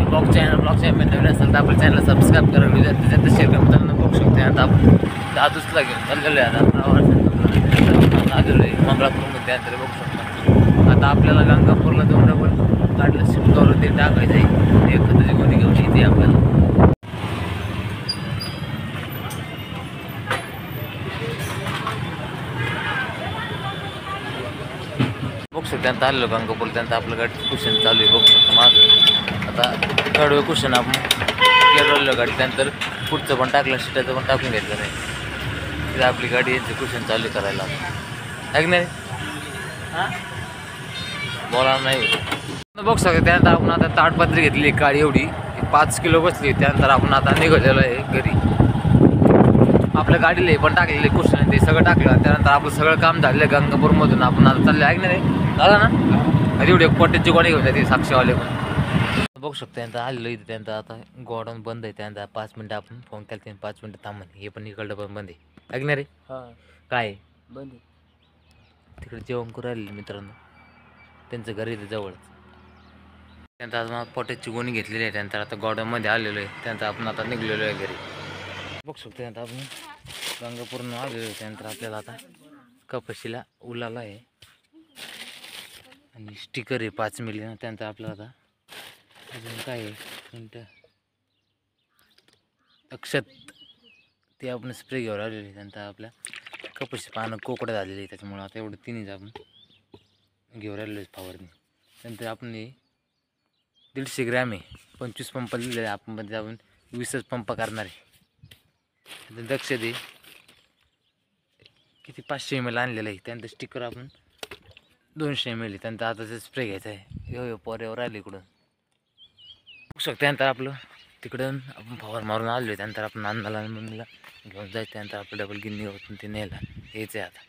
Blog channel असेल तर आपल्या चॅनल सबस्क्राईब करा, व्हिडिओ त्याच्यात शेअर करताना बघू शकते. आता आपण दादूसला घेऊन चाललेलो आहे. आता आलेलो आहे मंगळापूरमध्ये अंतर बघू शकता. आता आपल्याला गंगापूरला जाऊन डबल गाडीला शिफ्ट करून ते टाकायचं आहे. एक खताची गोणी घेऊन येते आपल्याला. बघू शकतो त्यांना आलेलो गंगापूर. त्यांचं आपलं गाडी कुशन चालू आहे बघू शकतो माझं. आता कडवे कुशन आपण केरळलो गाडी, त्यानंतर पुढचं पण टाकलं, शिटाचं पण टाकून घेतलं नाही. तिथे आपली गाडी यांचं कुशन चालू करायला ऐक नाही बोला नाही. बघू शकतो त्यानंतर आपण आता ताडपत्री घेतली काळी एवढी 5 किलो बसली. त्यानंतर आपण आता निघालेलो आहे घरी. आपल्या गाडीला पण टाकलेले कुशन ते सगळं टाकलं. त्यानंतर आपलं सगळं काम झालेलं आहे गंगापूरमधून. आपण आता चाललं ऐक नाही झालं ना. एवढी पोट्याची गोणी घेऊन जाते साक्षीवाले पण. बघू शकतो त्यांचं आलेलं इथे. त्यांचं आता गोडाऊन बंद आहे. त्यांचा 5 मिनटं आपण फोन केला, 5 मिनटं थांबून. हे पण इकडलं पण बंद आहे ऐक नाही रे. काय बंद तिकडे जेवण करू राहिले मित्रांनो. त्यांचं घर इथे जवळच. त्यांचं आज मला पोट्याची गोणी घेतलेली आहे. त्यानंतर आता गोडाऊनमध्ये आलेलो आहे. त्यांचं आपण आता निघलेलो आहे घरी. बघू शकतो त्यानंतर आपण गंगापूरनं आलेलो आहे. त्यानंतर आपल्याला आता कपाशीला उलाला आहे आणि स्टिकर आहे 5 मिली. त्यानंतर आपल्याला आता अजून काय आहे मिनटं अक्षत ते आपण स्प्रे घेऊन आलेले. त्यानंतर आपल्या कपाशी पानं कोकड्या झालेली आहे. त्याच्यामुळं आता एवढं तिन्हीच आपण घेऊन राहिलो फवारणी. त्यानंतर आपण 150 ग्रॅम आहे 25 पंप लिहिलेले आहे. आपण मध्ये आपण 20च पंप करणार आहे. दक्ष दे किती 500 ml आणलेलं आहे. त्यानंतर स्टिकर आपण 200 ml. त्यानंतर आता ते स्प्रे घ्यायचा आहे. यो पोऱ्यावर आले इकडून बघू शकतो. त्यानंतर आपलं तिकडून आपण फवार मारून आलो आहे. त्यानंतर आपण अन्नाला मम्मीला घेऊन जायचं. त्यानंतर आपलं डबल गिन्नी होतं ते न्यायला यायचं आहे. आता